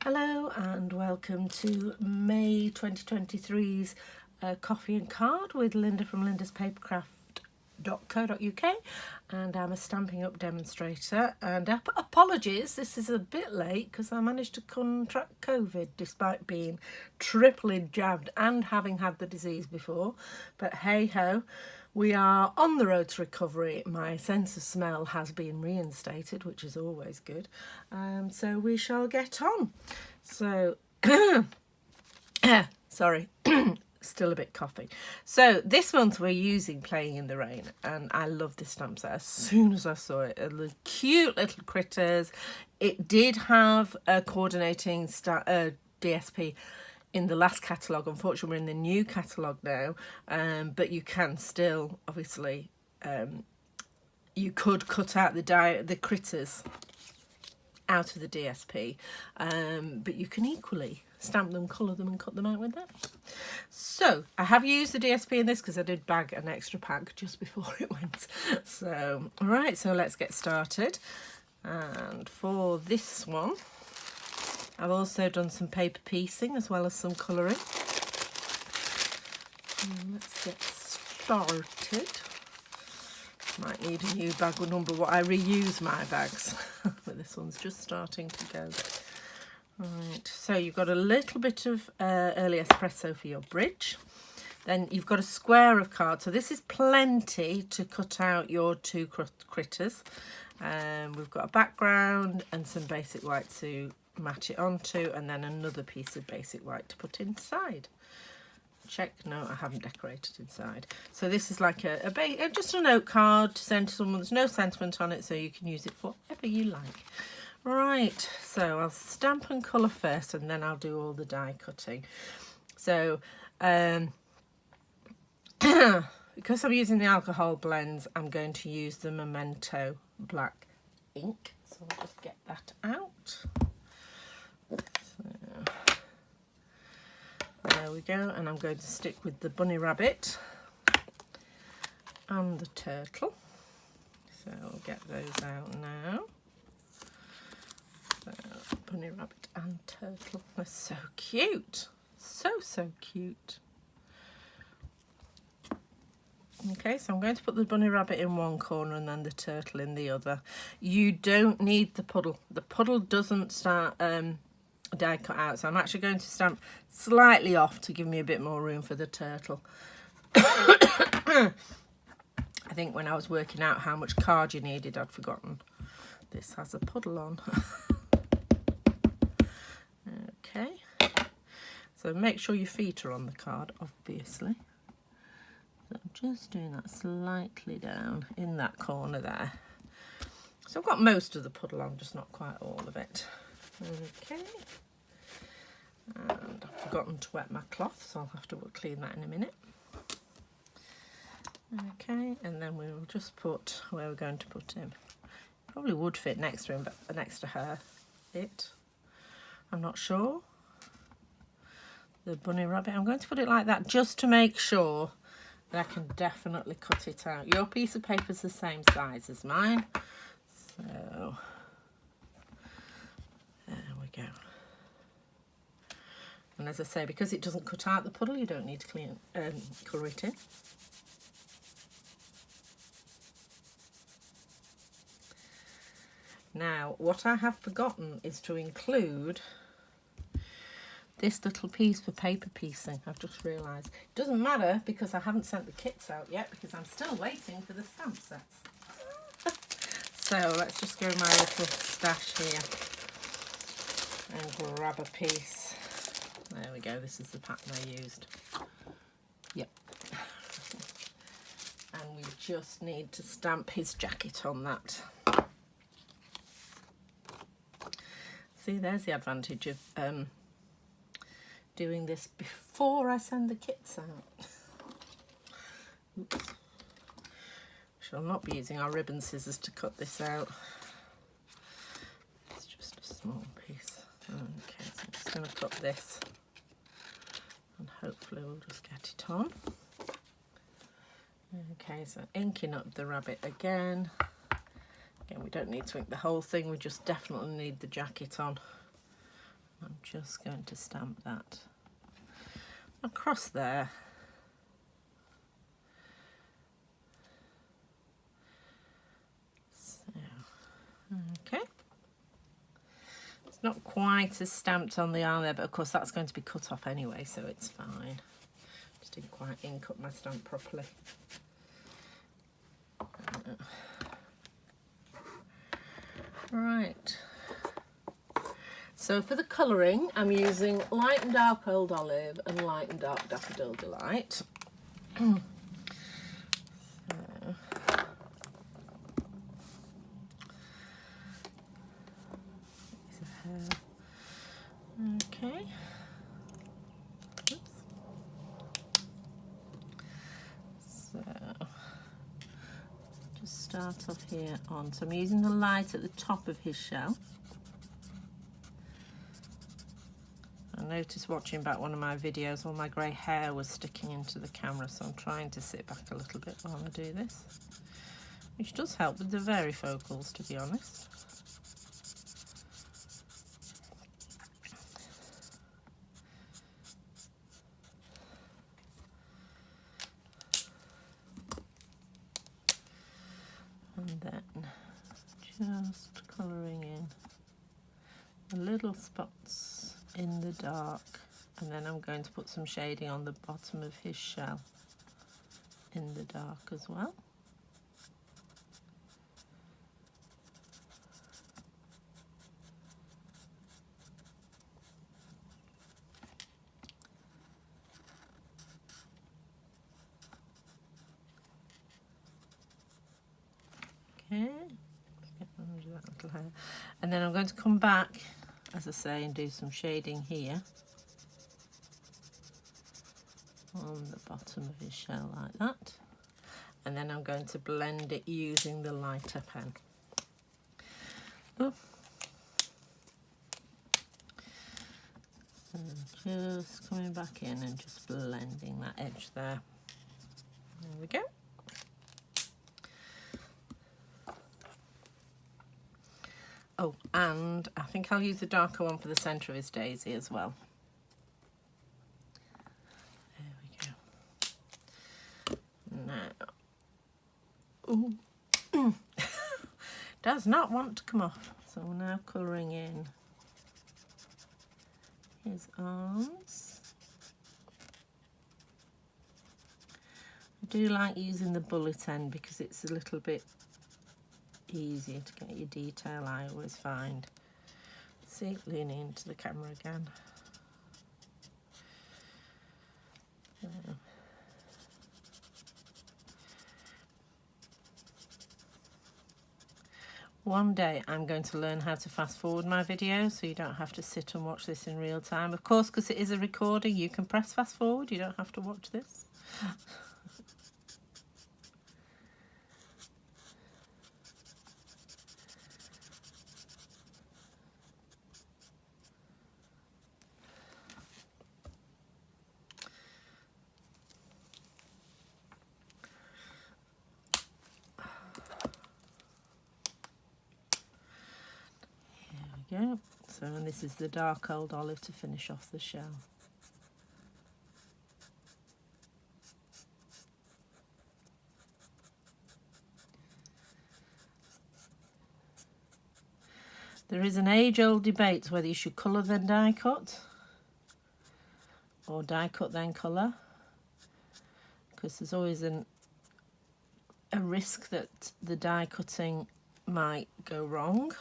Hello and welcome to May 2023's Coffee and Card with Linda from Linda's Papercraft.co.uk, and I'm a Stamping Up demonstrator. And apologies, this is a bit late because I managed to contract COVID despite being triply jabbed and having had the disease before. But hey ho, we are on the road to recovery. My sense of smell has been reinstated, which is always good. So we shall get on. So, sorry, still a bit coughy. So this month we're using Playing in the Rain, and I love this stamp set as soon as I saw it. The cute little critters. It did have a coordinating DSP in the last catalogue. Unfortunately, we're in the new catalogue now, but you can still, obviously, you could cut out the critters out of the DSP, but you can equally stamp them, colour them and cut them out with that. So I have used the DSP in this because I did bag an extra pack just before it went. So alright, so let's get started. And for this one I've also done some paper piecing as well as some colouring. Let's get started. Might need a new bag number. What I reuse my bags, but this one's just starting to go. Right, so you've got a little bit of early espresso for your bridge. Then you've got a square of card. So this is plenty to cut out your two critters. We've got a background and some basic white to match it onto, and then another piece of basic white to put inside. Check, no, I haven't decorated inside. So this is like just a note card to send to someone. There's no sentiment on it, so you can use it for whatever you like. Right, so I'll stamp and colour first, and then I'll do all the die cutting. So because I'm using the alcohol blends, I'm going to use the Memento black ink. So I'll just get that out. There we go, and I'm going to stick with the bunny rabbit and the turtle. So I'll get those out now. So, bunny rabbit and turtle, they're so cute. So cute. Okay, so I'm going to put the bunny rabbit in one corner and then the turtle in the other. You don't need the puddle. The puddle doesn't start die cut out, so I'm actually going to stamp slightly off to give me a bit more room for the turtle. I think when I was working out how much card you needed, I'd forgotten this has a puddle on. Okay, so make sure your feet are on the card, obviously. So I'm just doing that slightly down in that corner there. So I've got most of the puddle on, just not quite all of it. Okay, and I've forgotten to wet my cloth, so I'll have to clean that in a minute. Okay, and then we'll just put where we're going to put him. Probably would fit next to him, but next to her, I'm not sure. The bunny rabbit, I'm going to put it like that just to make sure that I can definitely cut it out. Your piece of paper is the same size as mine, so there we go. And as I say, because it doesn't cut out the puddle, you don't need to colour it in. Now, what I have forgotten is to include this little piece for paper piecing. I've just realised. It doesn't matter because I haven't sent the kits out yet because I'm still waiting for the stamp sets. So let's just go in my little stash here and grab a piece. There we go, this is the pattern I used. Yep. And we just need to stamp his jacket on that. See, there's the advantage of doing this before I send the kits out. Oops. Shall not be using our ribbon scissors to cut this out. It's just a small piece. Okay, so I'm just going to cut this and hopefully we'll just get it on. Okay, so inking up the rabbit again. Again, we don't need to ink the whole thing, we just definitely need the jacket on. I'm just going to stamp that across there. So, okay. It's not quite as stamped on the arm there, but of course that's going to be cut off anyway, so it's fine. Just didn't quite ink up my stamp properly. Right. So for the colouring, I'm using light and dark old olive and light and dark daffodil delight. Okay. Oops. So just start off here on. So I'm using the light at the top of his shell. I noticed watching back one of my videos, all my grey hair was sticking into the camera, so I'm trying to sit back a little bit while I do this, which does help with the varifocals, to be honest. And then just colouring in the little spots in the dark, and then I'm going to put some shading on the bottom of his shell in the dark as well. Okay, that little hair. And then I'm going to come back, as I say, and do some shading here on the bottom of his shell like that. And then I'm going to blend it using the lighter pen. Oh. So just coming back in and just blending that edge there. There we go. Oh, and I think I'll use the darker one for the centre of his daisy as well. There we go. Now, ooh, does not want to come off. So we're now colouring in his arms. I do like using the bullet end because it's a little bit easier to get your detail, I always find. See, leaning into the camera again. One day I'm going to learn how to fast forward my videos so you don't have to sit and watch this in real time. Of course, because it is a recording, you can press fast forward, you don't have to watch this. Go. So, and this is the dark old olive to finish off the shell. There is an age-old debate whether you should colour then die cut or die cut then colour, because there's always a risk that the die cutting might go wrong.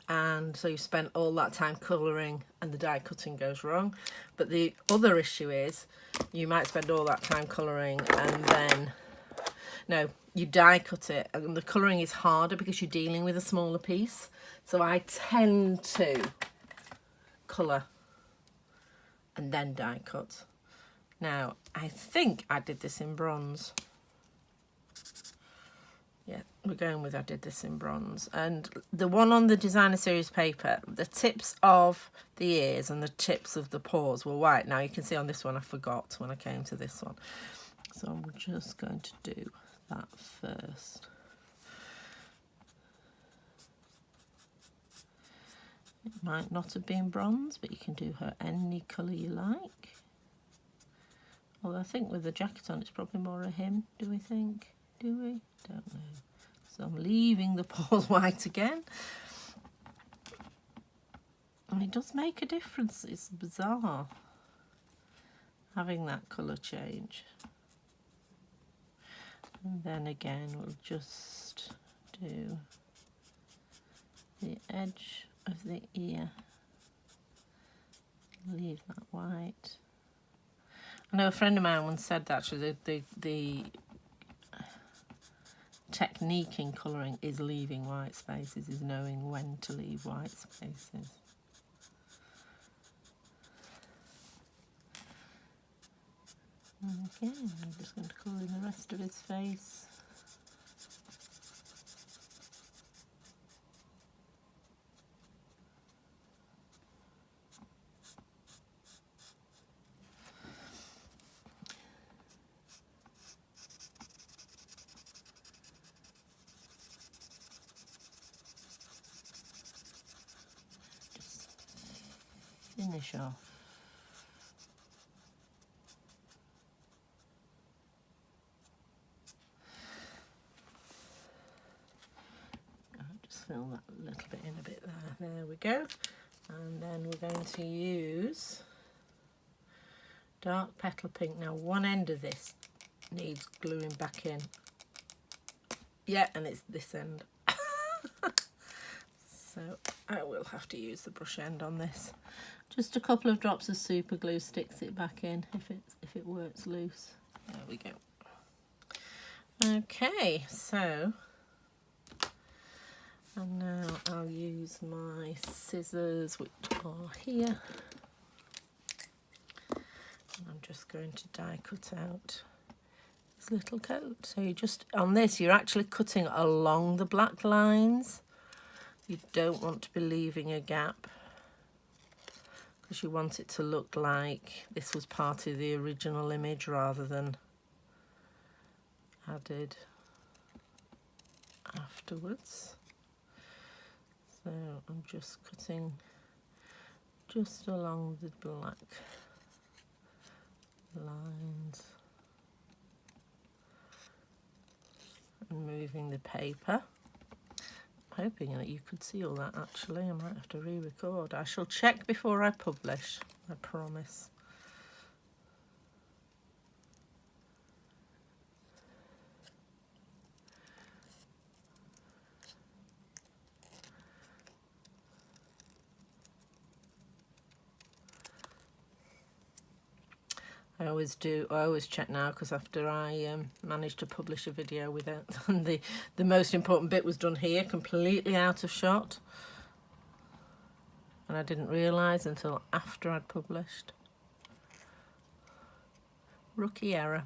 And so you spent all that time colouring and the die cutting goes wrong. But the other issue is you might spend all that time colouring and then, no, you die cut it and the colouring is harder because you're dealing with a smaller piece. So I tend to colour and then die cut. Now, I think I did this in bronze. Yeah, we're going with I did this in bronze. And the one on the designer series paper, the tips of the ears and the tips of the paws were white. Now you can see on this one I forgot when I came to this one. So I'm just going to do that first. It might not have been bronze, but you can do her any colour you like. Well, I think with the jacket on, it's probably more a him, do we think? Do we? Don't know. So I'm leaving the paws white again. And it does make a difference. It's bizarre having that colour change. And then again, we'll just do the edge of the ear. Leave that white. I know a friend of mine once said that actually the technique in colouring is leaving white spaces, is knowing when to leave white spaces. And again, I'm just going to colour in the rest of his face. Finish off. I'll just fill that a little bit in a bit there. There we go. And then we're going to use dark petal pink. Now one end of this needs gluing back in. Yeah, and it's this end. So I will have to use the brush end on this. Just a couple of drops of super glue sticks it back in if it works loose. There we go. Okay, so and now I'll use my scissors, which are here. And I'm just going to die cut out this little coat. So you just on this, you're actually cutting along the black lines. You don't want to be leaving a gap, because you want it to look like this was part of the original image rather than added afterwards. So I'm just cutting just along the black lines and moving the paper. Hoping that you could see all that. Actually, I might have to re-record. I shall check before I publish, I promise. I always check now, because after I managed to publish a video without the most important bit was done here, completely out of shot, and I didn't realise until after I'd published. Rookie error.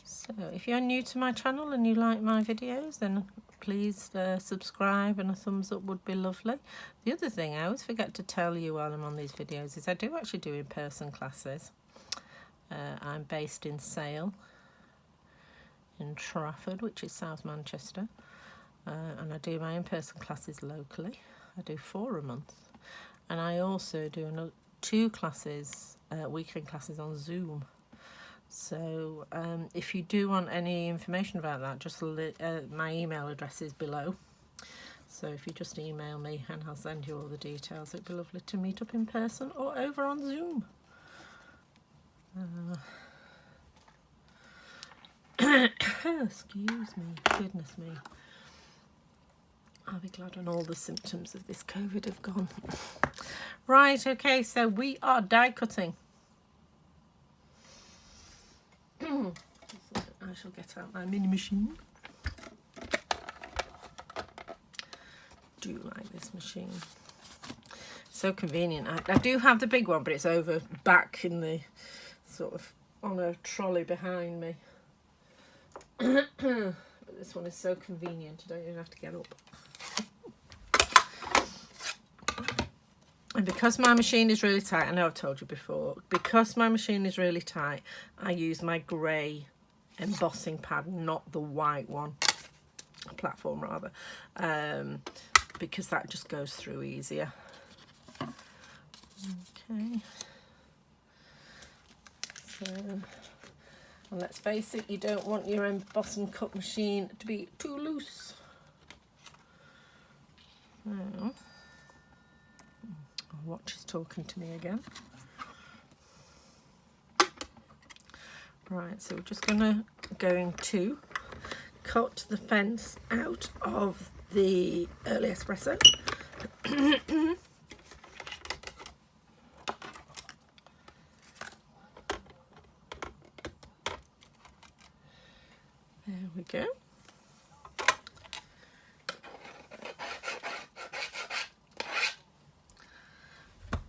So if you're new to my channel and you like my videos, then please subscribe, and a thumbs up would be lovely. The other thing I always forget to tell you while I'm on these videos is I do actually do in-person classes. I'm based in Sale in Trafford, which is South Manchester, and I do my in-person classes locally. I do 4 a month, and I also do 2 classes, weekend classes on Zoom. So if you do want any information about that, just my email address is below. So if you just email me and I'll send you all the details. It'd be lovely to meet up in person or over on Zoom. Excuse me, goodness me. I'll be glad when all the symptoms of this COVID have gone. Right, okay, so we are die cutting. I shall get out my mini machine. Do like this machine. So convenient. I do have the big one, but it's over back in the sort of on a trolley behind me. But this one is so convenient, I don't even have to get up. And because my machine is really tight, I know I've told you before, because my machine is really tight, I use my grey embossing pad, not the white one. platform rather, because that just goes through easier. Okay. So, and let's face it, you don't want your embossing cut machine to be too loose. So, our watch is talking to me again. Right, so we're just going to cut the fence out of the early espresso. There we go.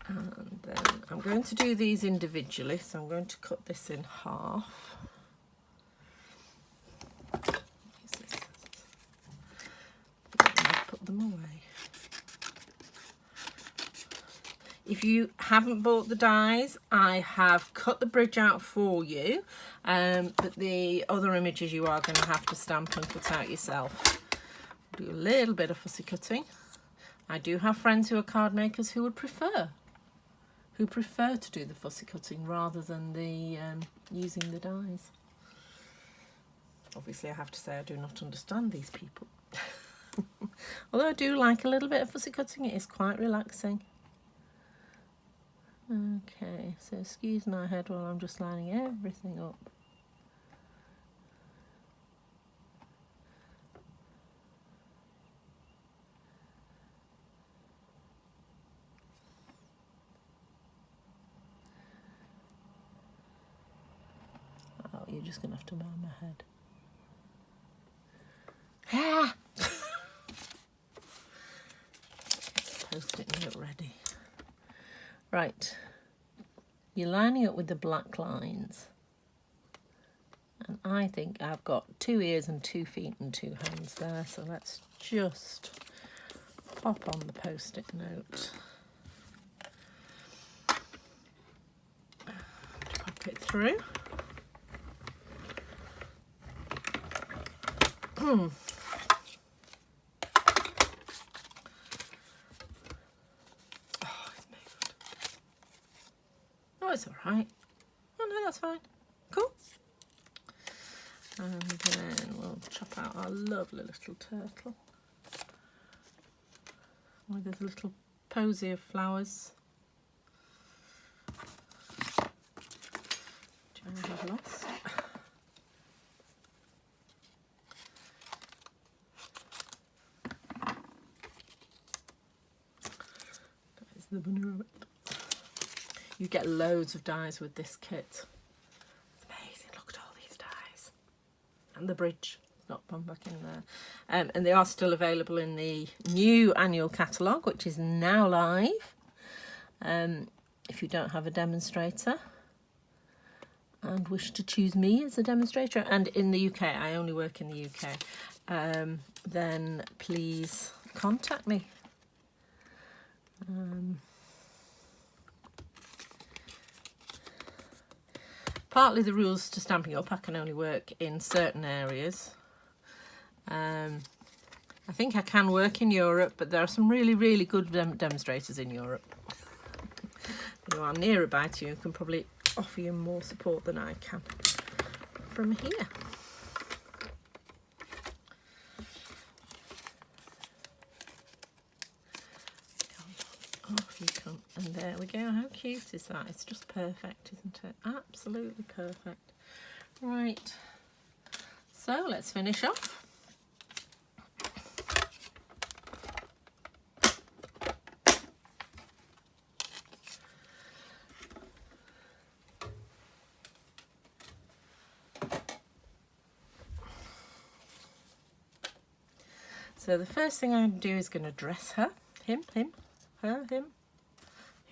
And then I'm going to do these individually, so I'm going to cut this in half. Put them away. If you haven't bought the dies, I have cut the bridge out for you, but the other images you are going to have to stamp and cut out yourself. Do a little bit of fussy cutting. I do have friends who are card makers who would prefer to do the fussy cutting rather than the using the dies. Obviously I have to say I do not understand these people. Although I do like a little bit of fussy cutting, it is quite relaxing. Okay, so excuse my head while I'm just lining everything up. Oh, you're just going to have to bow my head. Ah! Post-it note ready. Right, you're lining up with the black lines, and I think I've got 2 ears and 2 feet and 2 hands there, so let's just pop on the post-it note, pop it through. Oh, it's all right. Oh no, that's fine. Cool. And then we'll chop out our lovely little turtle. Oh, there's a little posy of flowers. Which I have lost. That is the bunny rabbit. You get loads of dies with this kit. It's amazing. Look at all these dies. And the bridge. Not gone back in there. And they are still available in the new annual catalogue, which is now live. If you don't have a demonstrator and wish to choose me as a demonstrator, and in the UK, I only work in the UK, then please contact me. Partly the rules to Stampin' Up, I can only work in certain areas. I think I can work in Europe, but there are some really, really good demonstrators in Europe who are nearer by to you and can probably offer you more support than I can from here. Off you come. And there we go. How cute is that? It's just perfect, isn't it? Absolutely perfect. Right. So let's finish off. So the first thing I'm going to do is going to dress her. Him, her, him.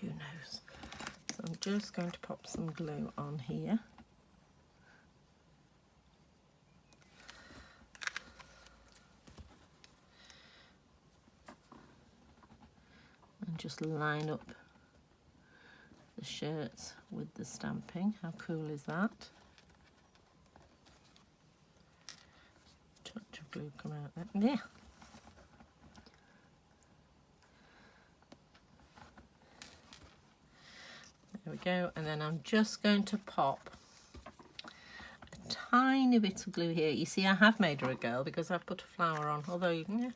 Who knows? So I'm just going to pop some glue on here. And just line up the shirts with the stamping. How cool is that? Touch of glue come out there. Yeah. There we go. And then I'm just going to pop a tiny bit of glue here. You see, I have made her a girl because I've put a flower on, although, yeah.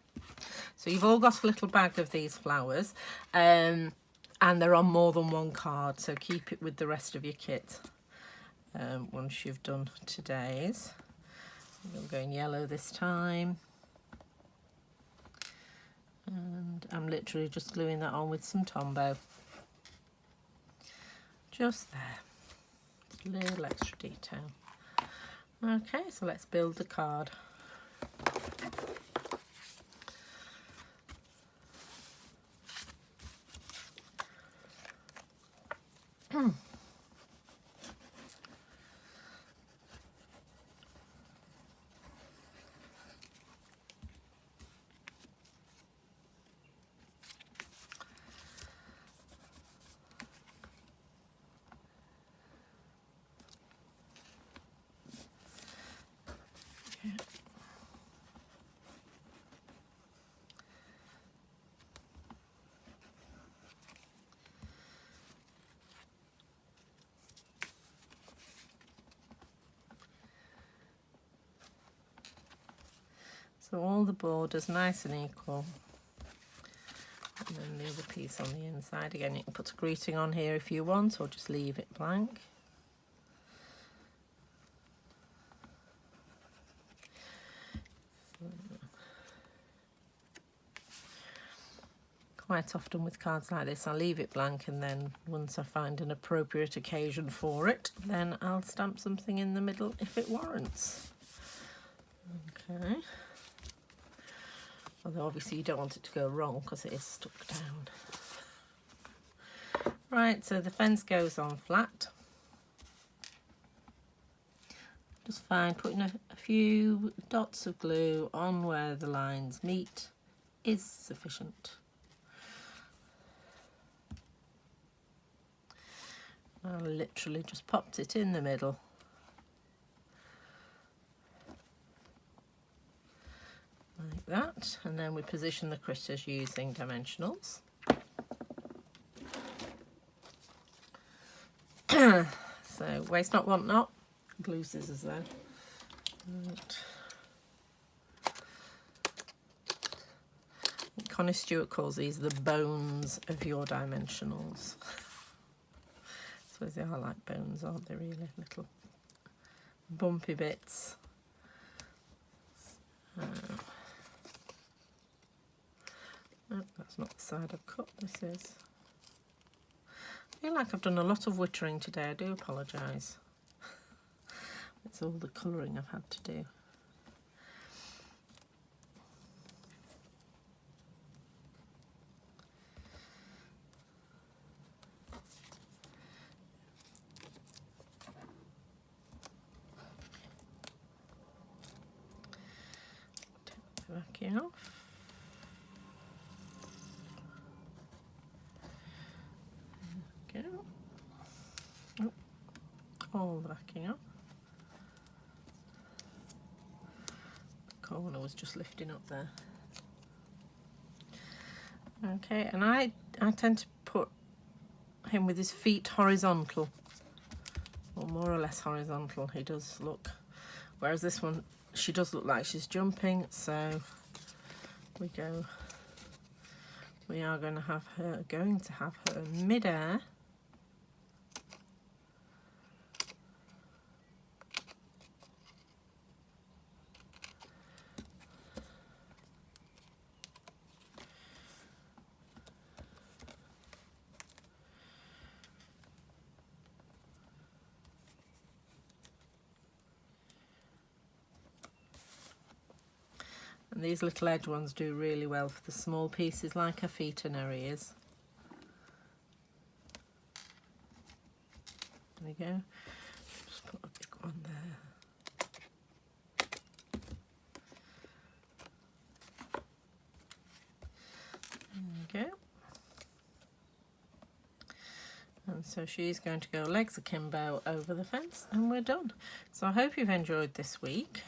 So you've all got a little bag of these flowers, and they're on more than one card, so keep it with the rest of your kit once you've done today's. I'm going yellow this time. And I'm literally just gluing that on with some Tombow. Just there. Just a little extra detail. Okay, so let's build the card. So all the borders nice and equal. And then the other piece on the inside. Again, you can put a greeting on here if you want, or just leave it blank. Quite often with cards like this, I'll leave it blank, and then once I find an appropriate occasion for it, then I'll stamp something in the middle if it warrants. Okay. Although obviously you don't want it to go wrong because it is stuck down. Right, so the fence goes on flat. Just fine, putting a few dots of glue on where the lines meet is sufficient. I literally just popped it in the middle. Like that, and then we position the critters using dimensionals. So waste not, want not. Glue scissors there. Right. Connie Stewart calls these the bones of your dimensionals. I suppose they are like bones, aren't they, really? Little bumpy bits. Oh, that's not the side I've cut, this is. I feel like I've done a lot of wittering today, I do apologise. It's all the colouring I've had to do. Take the backing off. Oh, all the backing up. The corner was just lifting up there. Okay, and I tend to put him with his feet horizontal, or more or less horizontal. He does look, whereas this one, she does look like she's jumping, so we are going to have her mid-air. And these little edge ones do really well for the small pieces like her feet and her ears. There we go. Just put a big one there. There we go. And so she's going to go legs akimbo over the fence, and we're done. So I hope you've enjoyed this week.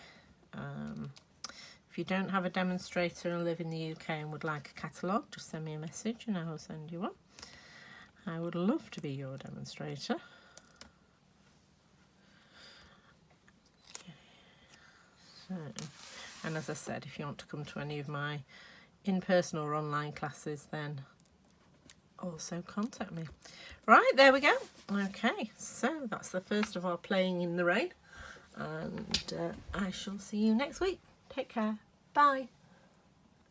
If you don't have a demonstrator and live in the UK and would like a catalogue, just send me a message and I will send you one. I would love to be your demonstrator. So, and as I said, if you want to come to any of my in-person or online classes, then also contact me. Right, there we go. Okay, so that's the first of our playing in the rain, and I shall see you next week. Take care. Bye.